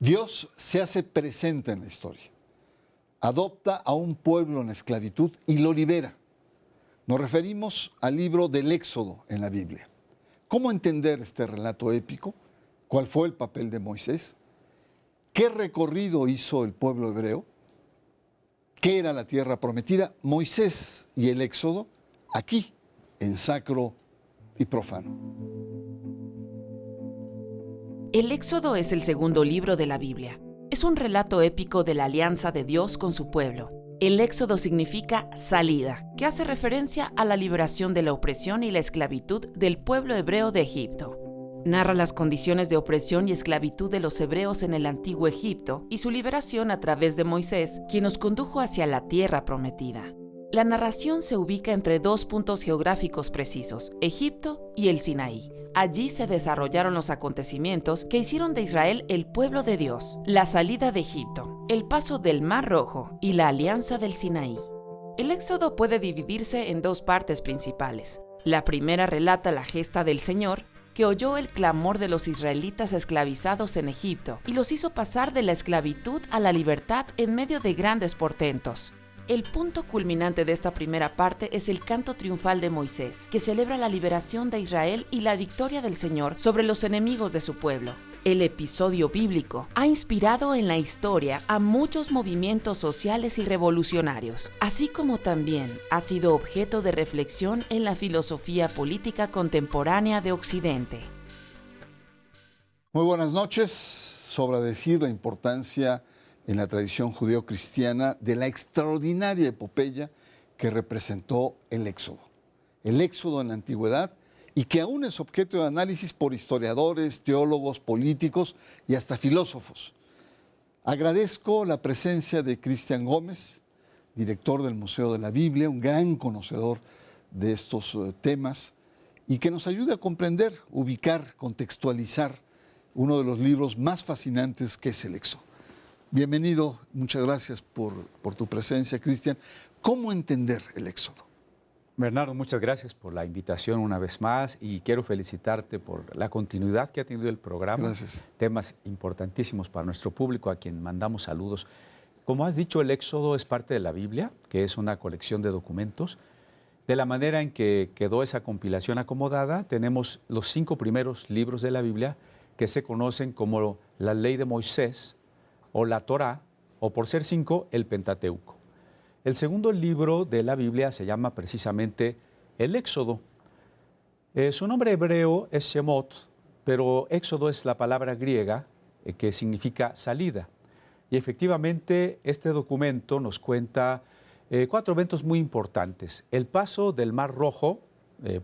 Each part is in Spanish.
Dios se hace presente en la historia, adopta a un pueblo en esclavitud y lo libera. Nos referimos al libro del Éxodo en la Biblia. ¿Cómo entender este relato épico? ¿Cuál fue el papel de Moisés? ¿Qué recorrido hizo el pueblo hebreo? ¿Qué era la tierra prometida? Moisés y el Éxodo, aquí, en Sacro y Profano. El Éxodo es el segundo libro de la Biblia. Es un relato épico de la alianza de Dios con su pueblo. El Éxodo significa salida, que hace referencia a la liberación de la opresión y la esclavitud del pueblo hebreo de Egipto. Narra las condiciones de opresión y esclavitud de los hebreos en el antiguo Egipto y su liberación a través de Moisés, quien los condujo hacia la tierra prometida. La narración se ubica entre dos puntos geográficos precisos, Egipto y el Sinaí. Allí se desarrollaron los acontecimientos que hicieron de Israel el pueblo de Dios, la salida de Egipto, el paso del Mar Rojo y la alianza del Sinaí. El Éxodo puede dividirse en dos partes principales. La primera relata la gesta del Señor, que oyó el clamor de los israelitas esclavizados en Egipto y los hizo pasar de la esclavitud a la libertad en medio de grandes portentos. El punto culminante de esta primera parte es el canto triunfal de Moisés, que celebra la liberación de Israel y la victoria del Señor sobre los enemigos de su pueblo. El episodio bíblico ha inspirado en la historia a muchos movimientos sociales y revolucionarios, así como también ha sido objeto de reflexión en la filosofía política contemporánea de Occidente. Muy buenas noches. Sobra decir la importancia en la tradición judeo-cristiana de la extraordinaria epopeya que representó el Éxodo. El Éxodo en la antigüedad, y que aún es objeto de análisis por historiadores, teólogos, políticos y hasta filósofos. Agradezco la presencia de Cristian Gómez, director del Museo de la Biblia, un gran conocedor de estos temas, y que nos ayude a comprender, ubicar, contextualizar uno de los libros más fascinantes que es el Éxodo. Bienvenido, muchas gracias por tu presencia, Cristian. ¿Cómo entender el Éxodo? Bernardo, muchas gracias por la invitación una vez más y quiero felicitarte por la continuidad que ha tenido el programa. Gracias. Temas importantísimos para nuestro público, a quien mandamos saludos. Como has dicho, el Éxodo es parte de la Biblia, que es una colección de documentos. De la manera en que quedó esa compilación acomodada, tenemos los 5 primeros libros de la Biblia que se conocen como la Ley de Moisés, o la Torá, o por ser 5, el Pentateuco. El segundo libro de la Biblia se llama precisamente el Éxodo. Su nombre hebreo es Shemot, pero Éxodo es la palabra griega que significa salida. Y efectivamente este documento nos cuenta 4 eventos muy importantes. El paso del Mar Rojo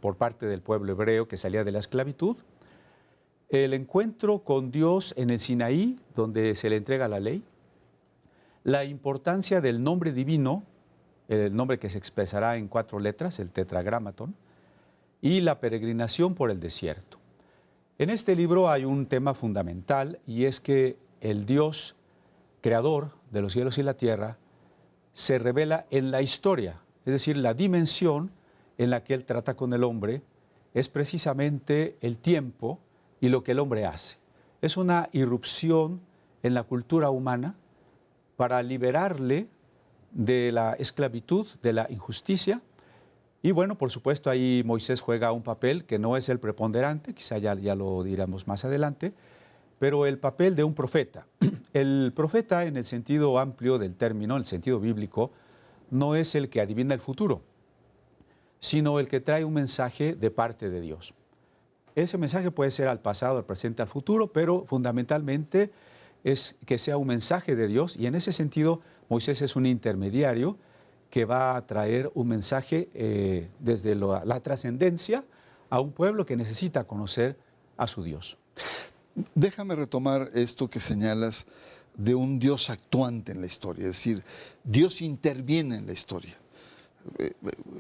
por parte del pueblo hebreo que salía de la esclavitud, el encuentro con Dios en el Sinaí, donde se le entrega la ley, la importancia del nombre divino, el nombre que se expresará en 4 letras, el tetragramatón, y la peregrinación por el desierto. En este libro hay un tema fundamental y es que el Dios creador de los cielos y la tierra se revela en la historia, es decir, la dimensión en la que Él trata con el hombre es precisamente el tiempo y lo que el hombre hace. Es una irrupción en la cultura humana para liberarle de la esclavitud, de la injusticia. Y bueno, por supuesto, ahí Moisés juega un papel que no es el preponderante, quizá ya lo diremos más adelante, pero el papel de un profeta. El profeta, en el sentido amplio del término, en el sentido bíblico, no es el que adivina el futuro, sino el que trae un mensaje de parte de Dios. Ese mensaje puede ser al pasado, al presente, al futuro, pero fundamentalmente es que sea un mensaje de Dios, y en ese sentido Moisés es un intermediario que va a traer un mensaje desde la trascendencia a un pueblo que necesita conocer a su Dios. Déjame retomar esto que señalas de un Dios actuante en la historia, es decir, Dios interviene en la historia.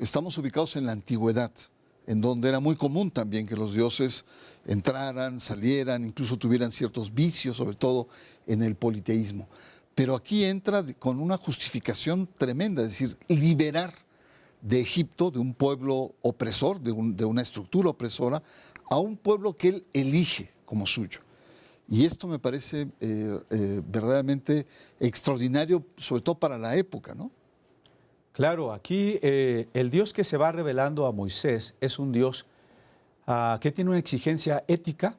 Estamos ubicados en la antigüedad, en donde era muy común también que los dioses entraran, salieran, incluso tuvieran ciertos vicios, sobre todo en el politeísmo. Pero aquí entra con una justificación tremenda, es decir, liberar de Egipto, de un pueblo opresor, de una estructura opresora, a un pueblo que él elige como suyo. Y esto me parece verdaderamente extraordinario, sobre todo para la época, ¿no? Claro, aquí el Dios que se va revelando a Moisés es un Dios que tiene una exigencia ética,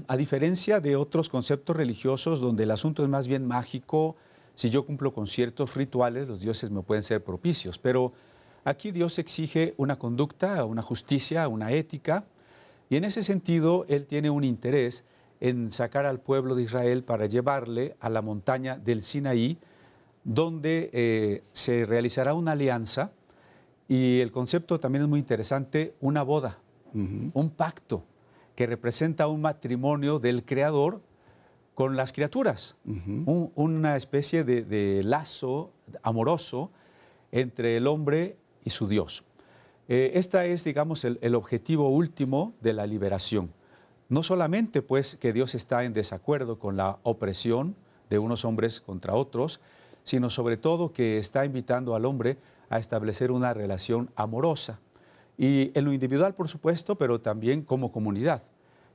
a diferencia de otros conceptos religiosos donde el asunto es más bien mágico. Si yo cumplo con ciertos rituales, los dioses me pueden ser propicios, pero aquí Dios exige una conducta, una justicia, una ética, y en ese sentido Él tiene un interés en sacar al pueblo de Israel para llevarle a la montaña del Sinaí, donde se realizará una alianza, y el concepto también es muy interesante, una boda, un pacto que representa un matrimonio del Creador con las criaturas, una especie de lazo amoroso entre el hombre y su Dios. Esta es, digamos, el objetivo último de la liberación. No solamente, pues, que Dios está en desacuerdo con la opresión de unos hombres contra otros, sino sobre todo que está invitando al hombre a establecer una relación amorosa. Y en lo individual, por supuesto, pero también como comunidad.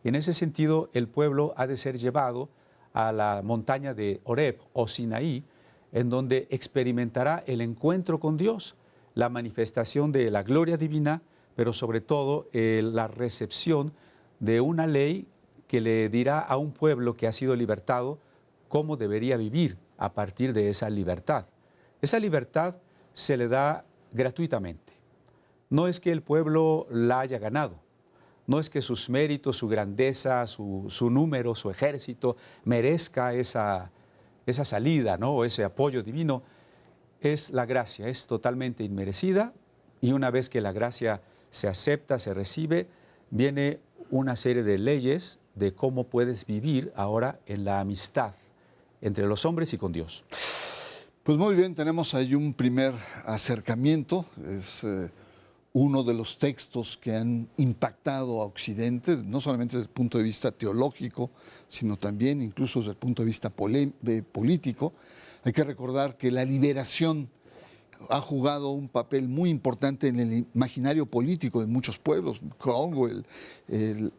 Y en ese sentido, el pueblo ha de ser llevado a la montaña de Horeb o Sinaí, en donde experimentará el encuentro con Dios, la manifestación de la gloria divina, pero sobre todo la recepción de una ley que le dirá a un pueblo que ha sido libertado cómo debería vivir a partir de esa libertad. Esa libertad se le da gratuitamente. No es que el pueblo la haya ganado, no es que sus méritos, su grandeza, su número, su ejército merezca esa salida, ¿no? O ese apoyo divino. Es la gracia, es totalmente inmerecida, y una vez que la gracia se acepta, se recibe, viene una serie de leyes de cómo puedes vivir ahora en la amistad entre los hombres y con Dios. Pues muy bien, tenemos ahí un primer acercamiento. Es uno de los textos que han impactado a Occidente, no solamente desde el punto de vista teológico, sino también incluso desde el punto de vista político. Hay que recordar que la liberación ha jugado un papel muy importante en el imaginario político de muchos pueblos. Congo,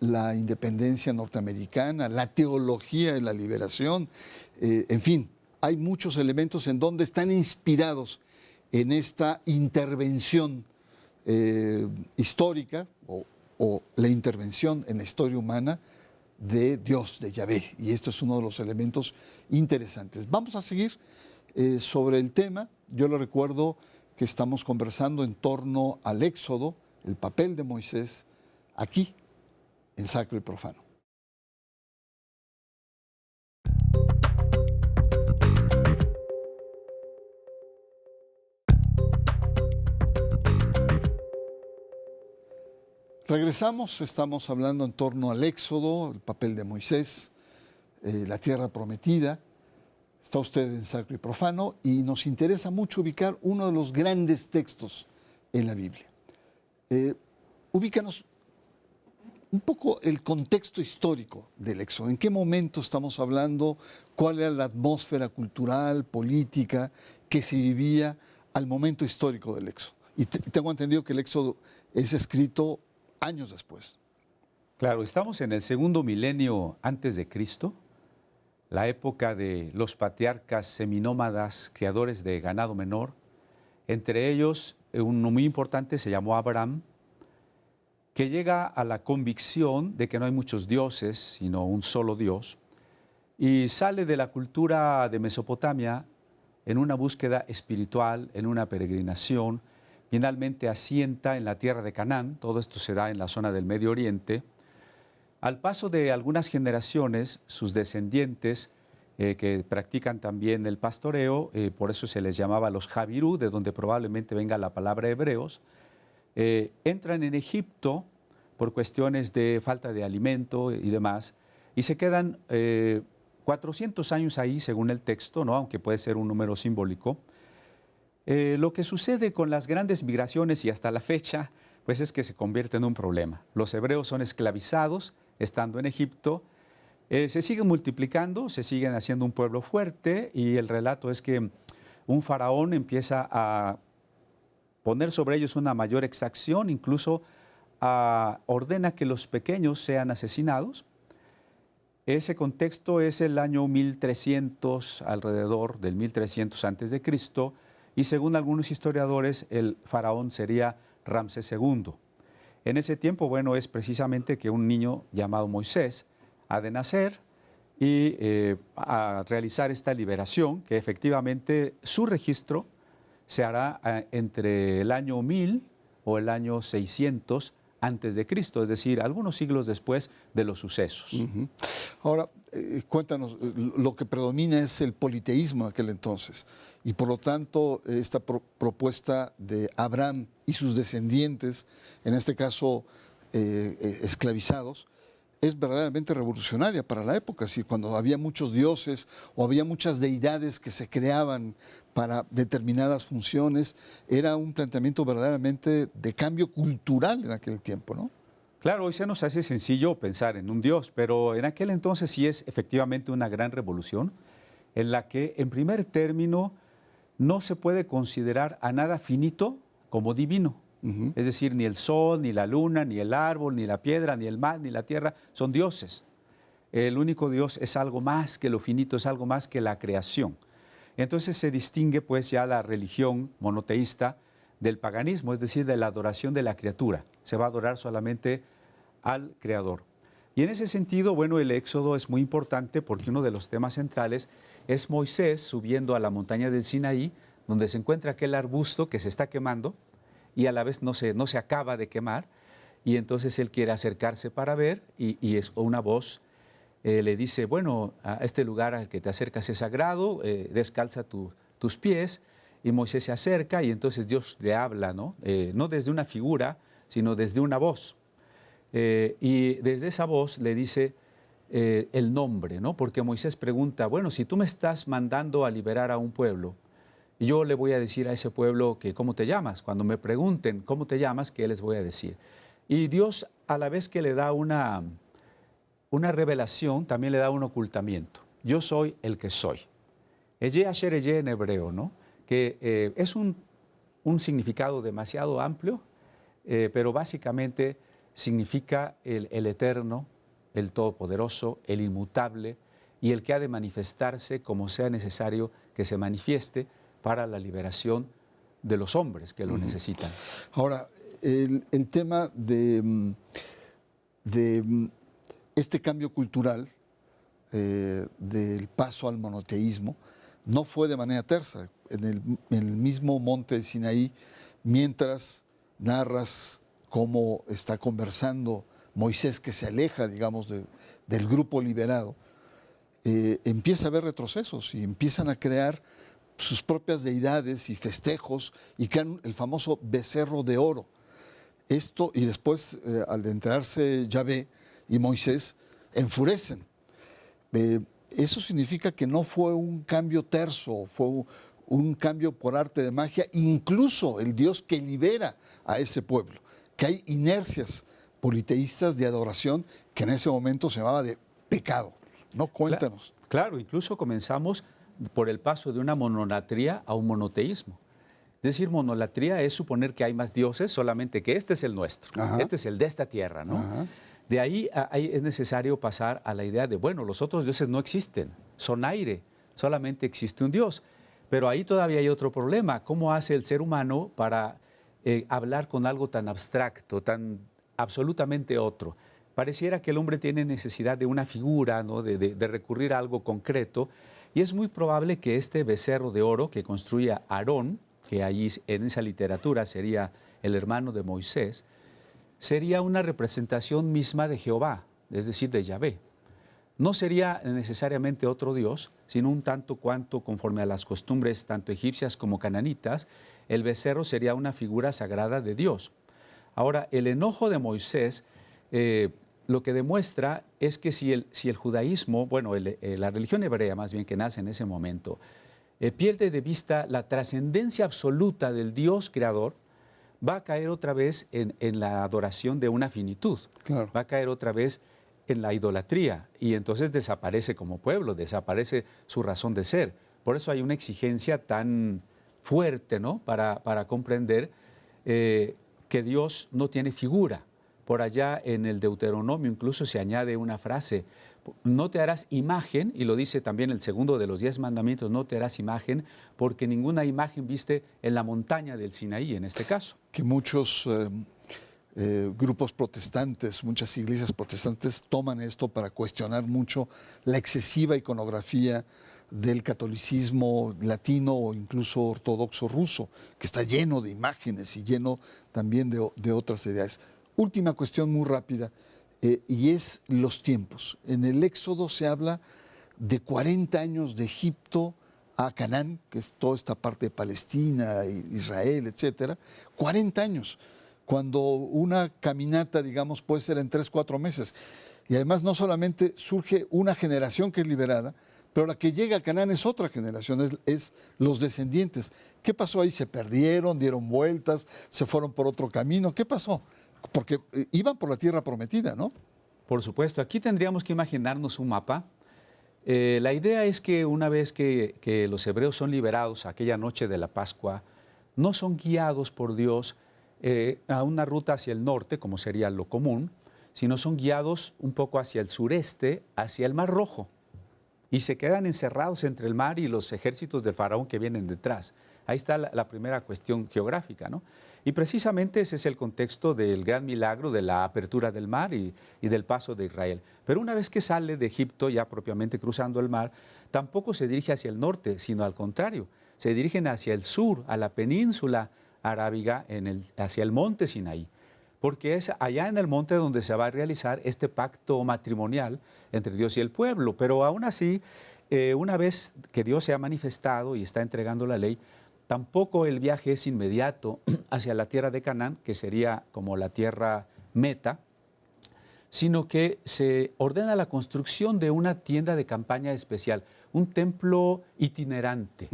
la independencia norteamericana, la teología de la liberación, en fin, hay muchos elementos en donde están inspirados en esta intervención histórica o la intervención en la historia humana de Dios, de Yahvé. Y esto es uno de los elementos interesantes. Vamos a seguir sobre el tema. Yo le recuerdo que estamos conversando en torno al Éxodo, el papel de Moisés, aquí, en Sacro y Profano. Regresamos, estamos hablando en torno al Éxodo, el papel de Moisés, la tierra prometida. Está usted en Sacro y Profano y nos interesa mucho ubicar uno de los grandes textos en la Biblia. Ubícanos un poco el contexto histórico del Éxodo. ¿En qué momento estamos hablando? ¿Cuál era la atmósfera cultural, política que se vivía al momento histórico del Éxodo? Y tengo entendido que el Éxodo es escrito años después. Claro, estamos en el segundo milenio antes de Cristo, la época de los patriarcas seminómadas, creadores de ganado menor. Entre ellos, uno muy importante se llamó Abraham, que llega a la convicción de que no hay muchos dioses, sino un solo Dios, y sale de la cultura de Mesopotamia en una búsqueda espiritual, en una peregrinación. Finalmente asienta en la tierra de Canaán. Todo esto se da en la zona del Medio Oriente. Al paso de algunas generaciones, sus descendientes, que practican también el pastoreo, por eso se les llamaba los Javirú, de donde probablemente venga la palabra hebreos, entran en Egipto por cuestiones de falta de alimento y demás, y se quedan 400 años ahí, según el texto, ¿no? Aunque puede ser un número simbólico. Lo que sucede con las grandes migraciones y hasta la fecha, pues es que se convierte en un problema. Los hebreos son esclavizados estando en Egipto, se siguen multiplicando, se siguen haciendo un pueblo fuerte, y el relato es que un faraón empieza a poner sobre ellos una mayor exacción, incluso ordena que los pequeños sean asesinados. Ese contexto es el año 1300, alrededor del 1300 antes de Cristo, y según algunos historiadores, el faraón sería Ramsés II. En ese tiempo, bueno, es precisamente que un niño llamado Moisés ha de nacer y a realizar esta liberación, que efectivamente su registro se hará entre el año 1000 o el año 600 antes de Cristo, es decir, algunos siglos después de los sucesos. Ujú. Ahora, cuéntanos, lo que predomina es el politeísmo en aquel entonces, y por lo tanto esta propuesta de Abraham y sus descendientes, en este caso esclavizados, es verdaderamente revolucionaria para la época. Así, cuando había muchos dioses o había muchas deidades que se creaban para determinadas funciones, era un planteamiento verdaderamente de cambio cultural en aquel tiempo, ¿no? Claro, hoy se nos hace sencillo pensar en un Dios, pero en aquel entonces sí es efectivamente una gran revolución en la que, en primer término, no se puede considerar a nada finito como divino. Ujú. Es decir, ni el sol, ni la luna, ni el árbol, ni la piedra, ni el mar, ni la tierra son dioses. El único Dios es algo más que lo finito, es algo más que la creación. Entonces se distingue pues ya la religión monoteísta del paganismo, es decir, de la adoración de la criatura. Se va a adorar solamente al Creador. Y en ese sentido, bueno, el Éxodo es muy importante porque uno de los temas centrales es Moisés subiendo a la montaña del Sinaí, donde se encuentra aquel arbusto que se está quemando y a la vez no se acaba de quemar, y entonces él quiere acercarse para ver y es una voz le dice, bueno, a este lugar al que te acercas es sagrado, descalza tus pies, y Moisés se acerca y entonces Dios le habla, ¿no? No desde una figura, sino desde una voz. Y desde esa voz le dice el nombre, ¿no? Porque Moisés pregunta, bueno, si tú me estás mandando a liberar a un pueblo, yo le voy a decir a ese pueblo que cómo te llamas. Cuando me pregunten cómo te llamas, ¿qué les voy a decir? Y Dios, a la vez que le da una revelación, también le da un ocultamiento. Yo soy el que soy. Eje Asher Eje en hebreo, ¿no? Que es un significado demasiado amplio, pero básicamente significa el eterno, el todopoderoso, el inmutable y el que ha de manifestarse como sea necesario que se manifieste para la liberación de los hombres que lo necesitan. Ahora, el tema de este cambio cultural del paso al monoteísmo no fue de manera tersa. En el mismo monte Sinaí, mientras narras cómo está conversando Moisés, que se aleja, digamos, del grupo liberado, empieza a haber retrocesos y empiezan a crear sus propias deidades y festejos y crean el famoso becerro de oro. Esto, y después, al enterarse Yahvé y Moisés, enfurecen. Eso significa que no fue un cambio terso, fue un cambio por arte de magia, incluso el Dios que libera a ese pueblo, que hay inercias politeístas de adoración que en ese momento se llamaba de pecado. No, cuéntanos. Claro, incluso comenzamos por el paso de una monolatría a un monoteísmo. Es decir, monolatría es suponer que hay más dioses, solamente que este es el nuestro, Ajá. este es el de esta tierra, ¿no? Ajá. De ahí es necesario pasar a la idea de, bueno, los otros dioses no existen, son aire, solamente existe un Dios. Pero ahí todavía hay otro problema. ¿Cómo hace el ser humano para hablar con algo tan abstracto, tan absolutamente otro? Pareciera que el hombre tiene necesidad de una figura, ¿no? de recurrir a algo concreto, y es muy probable que este becerro de oro que construía Aarón, que allí en esa literatura sería el hermano de Moisés, sería una representación misma de Jehová, es decir, de Yahvé. No sería necesariamente otro Dios, sino un tanto cuanto, conforme a las costumbres tanto egipcias como cananitas, el becerro sería una figura sagrada de Dios. Ahora, el enojo de Moisés lo que demuestra es que si el judaísmo, bueno, la religión hebrea más bien que nace en ese momento, pierde de vista la trascendencia absoluta del Dios creador, va a caer otra vez en la adoración de una finitud. Claro. Va a caer otra vez en la idolatría y entonces desaparece como pueblo, desaparece su razón de ser. Por eso hay una exigencia tan fuerte, ¿no? para comprender que Dios no tiene figura, Por allá en el Deuteronomio incluso se añade una frase: no te harás imagen, y lo dice también el segundo de los 10 mandamientos, no te harás imagen, porque ninguna imagen viste en la montaña del Sinaí, en este caso. Que muchos grupos protestantes, muchas iglesias protestantes toman esto para cuestionar mucho la excesiva iconografía del catolicismo latino o incluso ortodoxo ruso, que está lleno de imágenes y lleno también de otras ideas. Última cuestión muy rápida, y es los tiempos. En el Éxodo se habla de 40 años de Egipto a Canaán, que es toda esta parte de Palestina, Israel, etcétera. 40 años, cuando una caminata, digamos, puede ser en 3, 4 meses. Y además no solamente surge una generación que es liberada, pero la que llega a Canaán es otra generación, es los descendientes. ¿Qué pasó ahí? ¿Se perdieron, dieron vueltas, se fueron por otro camino? ¿Qué pasó? Porque iban por la tierra prometida, ¿no? Por supuesto, aquí tendríamos que imaginarnos un mapa. La idea es que una vez que los hebreos son liberados aquella noche de la Pascua, no son guiados por Dios a una ruta hacia el norte, como sería lo común, sino son guiados un poco hacia el sureste, hacia el Mar Rojo, y se quedan encerrados entre el mar y los ejércitos del faraón que vienen detrás. Ahí está la primera cuestión geográfica, ¿no? Y precisamente ese es el contexto del gran milagro de la apertura del mar y del paso de Israel. Pero una vez que sale de Egipto, ya propiamente cruzando el mar, tampoco se dirige hacia el norte, sino al contrario, se dirigen hacia el sur, a la península arábiga, hacia el monte Sinaí, porque es allá en el monte donde se va a realizar este pacto matrimonial entre Dios y el pueblo. Pero aún así, una vez que Dios se ha manifestado y está entregando la ley, tampoco el viaje es inmediato hacia la tierra de Canaán, que sería como la tierra meta, sino que se ordena la construcción de una tienda de campaña especial, un templo itinerante.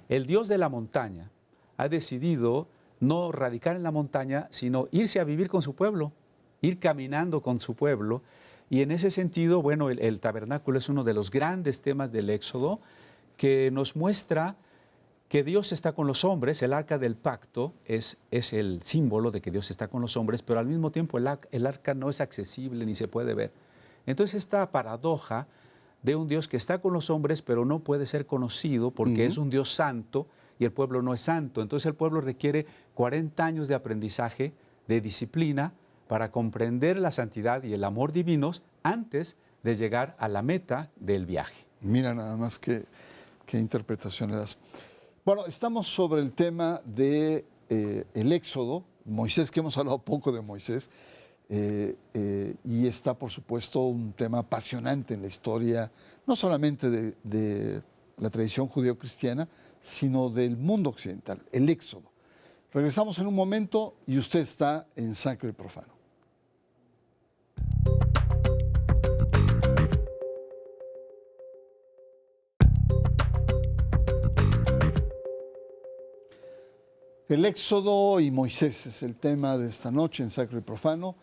El Dios de la montaña ha decidido no radicar en la montaña, sino irse a vivir con su pueblo, ir caminando con su pueblo. Y en ese sentido, bueno, el tabernáculo es uno de los grandes temas del Éxodo, que nos muestra que Dios está con los hombres. El arca del pacto es el símbolo de que Dios está con los hombres, pero al mismo tiempo el arca no es accesible ni se puede ver. Entonces esta paradoja de un Dios que está con los hombres, pero no puede ser conocido porque es un Dios santo y el pueblo no es santo. Entonces el pueblo requiere 40 años de aprendizaje, de disciplina, para comprender la santidad y el amor divinos antes de llegar a la meta del viaje. Mira nada más qué interpretación le das. Bueno, estamos sobre el tema de el Éxodo, Moisés, que hemos hablado poco de Moisés, y está, por supuesto, un tema apasionante en la historia, no solamente de la tradición judeo-cristiana, sino del mundo occidental, el Éxodo. Regresamos en un momento y usted está en Sacro y Profano. El Éxodo y Moisés es el tema de esta noche en Sacro y Profano.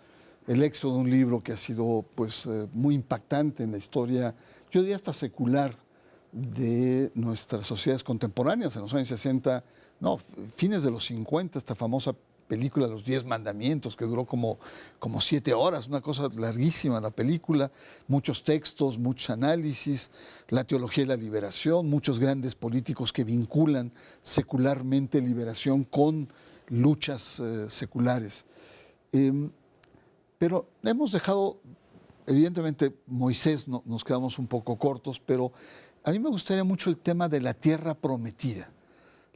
El Éxodo, un libro que ha sido pues, muy impactante en la historia, yo diría hasta secular, de nuestras sociedades contemporáneas. En los años 60, no, fines de los 50, esta famosa película Los 10 Mandamientos, que duró como 7 horas, una cosa larguísima la película, muchos textos, muchos análisis, la teología de la liberación, muchos grandes políticos que vinculan secularmente liberación con luchas seculares. Pero hemos dejado, evidentemente, Moisés, nos quedamos un poco cortos, pero a mí me gustaría mucho el tema de la tierra prometida.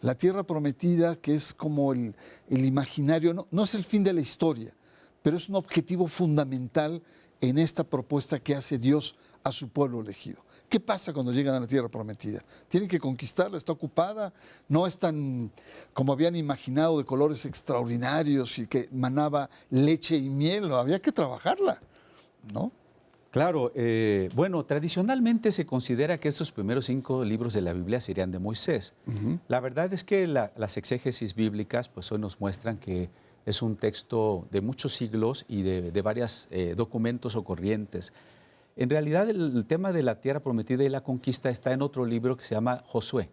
La tierra prometida, que es como el imaginario, no es el fin de la historia, pero es un objetivo fundamental en esta propuesta que hace Dios a su pueblo elegido. ¿Qué pasa cuando llegan a la tierra prometida? ¿Tienen que conquistarla? ¿Está ocupada? ¿No es tan como habían imaginado, de colores extraordinarios y que manaba leche y miel? Había que trabajarla, ¿no? Claro, bueno, tradicionalmente se considera que estos primeros 5 libros de la Biblia serían de Moisés. La verdad es que las exégesis bíblicas pues hoy nos muestran que es un texto de muchos siglos y de varios documentos o corrientes. En realidad el tema de la tierra prometida y la conquista está en otro libro que se llama Josué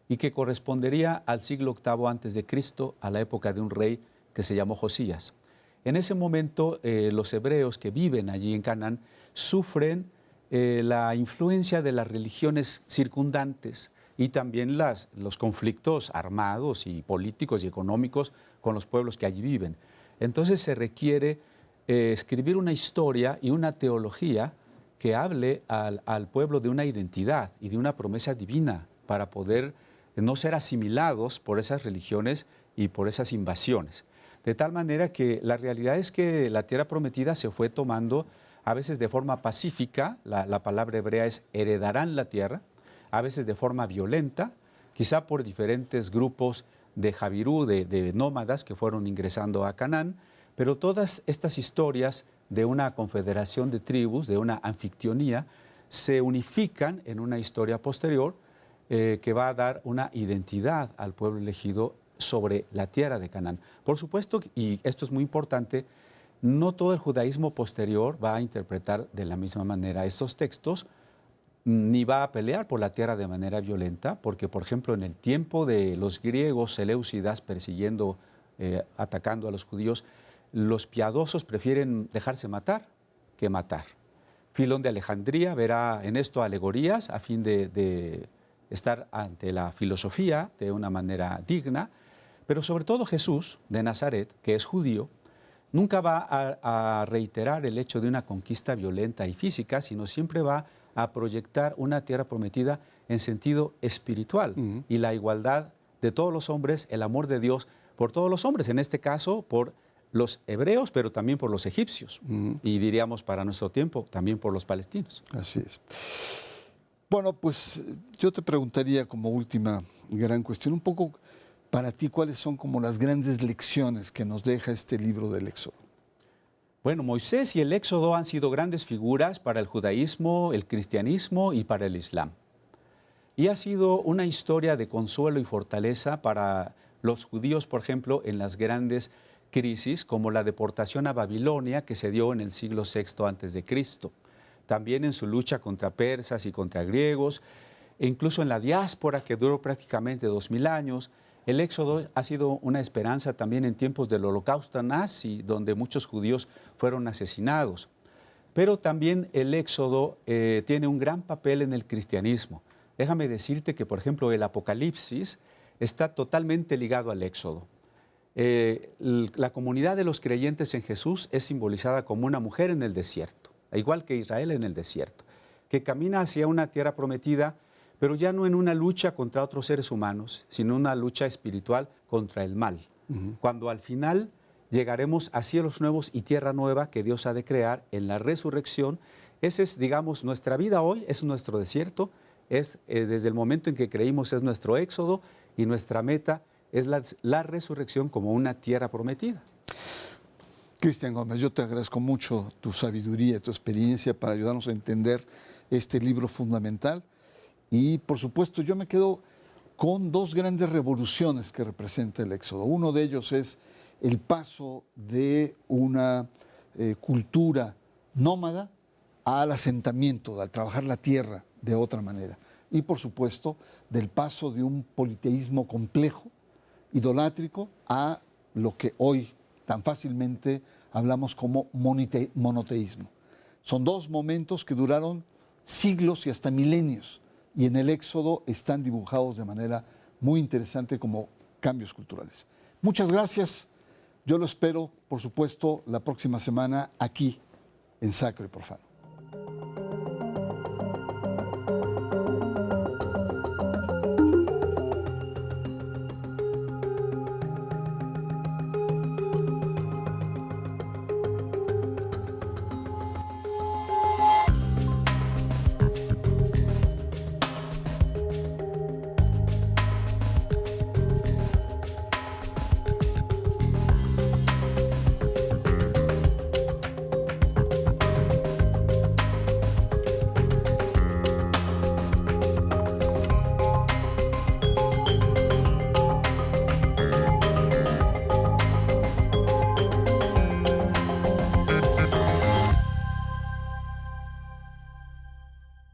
y que correspondería al siglo VIII a.C., a la época de un rey que se llamó Josías. En ese momento, los hebreos que viven allí en Canaán sufren la influencia de las religiones circundantes y también los conflictos armados y políticos y económicos con los pueblos que allí viven. Entonces se requiere escribir una historia y una teología que hable al pueblo de una identidad y de una promesa divina para poder no ser asimilados por esas religiones y por esas invasiones. De tal manera que la realidad es que la tierra prometida se fue tomando a veces de forma pacífica, la palabra hebrea es heredarán la tierra, a veces de forma violenta, quizá por diferentes grupos de Javirú, de nómadas que fueron ingresando a Canaán, pero todas estas historias de una confederación de tribus, de una anfictionía, se unifican en una historia posterior que va a dar una identidad al pueblo elegido sobre la tierra de Canaán. Por supuesto, y esto es muy importante, no todo el judaísmo posterior va a interpretar de la misma manera estos textos, ni va a pelear por la tierra de manera violenta, porque, por ejemplo, en el tiempo de los griegos seleucidas persiguiendo, atacando a los judíos, los piadosos prefieren dejarse matar que matar. Filón de Alejandría verá en esto alegorías a fin de estar ante la filosofía de una manera digna, pero sobre todo Jesús de Nazaret, que es judío, nunca va a reiterar el hecho de una conquista violenta y física, sino siempre va a proyectar una tierra prometida en sentido espiritual y la igualdad de todos los hombres, el amor de Dios por todos los hombres, en este caso por los hebreos, pero también por los egipcios y diríamos para nuestro tiempo también por los palestinos. Así es. Bueno, pues yo te preguntaría como última gran cuestión, un poco para ti, ¿cuáles son como las grandes lecciones que nos deja este libro del Éxodo? Bueno, Moisés y el Éxodo han sido grandes figuras para el judaísmo, el cristianismo y para el islam. Y ha sido una historia de consuelo y fortaleza para los judíos, por ejemplo, en las grandes crisis como la deportación a Babilonia que se dio en el siglo VI a.C., también en su lucha contra persas y contra griegos, e incluso en la diáspora que duró prácticamente 2000 años. El Éxodo ha sido una esperanza también en tiempos del Holocausto nazi, donde muchos judíos fueron asesinados. Pero también el Éxodo tiene un gran papel en el cristianismo. Déjame decirte que, por ejemplo, el Apocalipsis está totalmente ligado al Éxodo. La comunidad de los creyentes en Jesús es simbolizada como una mujer en el desierto, igual que Israel en el desierto, que camina hacia una tierra prometida, pero ya no en una lucha contra otros seres humanos, sino una lucha espiritual contra el mal. Cuando al final llegaremos a cielos nuevos y tierra nueva que Dios ha de crear en la resurrección, esa es, digamos, nuestra vida hoy, es nuestro desierto, es desde el momento en que creímos es nuestro éxodo y nuestra meta es la resurrección como una tierra prometida. Cristian Gómez, yo te agradezco mucho tu sabiduría, tu experiencia para ayudarnos a entender este libro fundamental. Y, por supuesto, yo me quedo con dos grandes revoluciones que representa el Éxodo. Uno de ellos es el paso de una cultura nómada al asentamiento, al trabajar la tierra de otra manera. Y, por supuesto, del paso de un politeísmo complejo, idolátrico, a lo que hoy tan fácilmente hablamos como monoteísmo. Son dos momentos que duraron siglos y hasta milenios, y en el Éxodo están dibujados de manera muy interesante como cambios culturales. Muchas gracias. Yo lo espero, por supuesto, la próxima semana aquí en Sacro y Profano.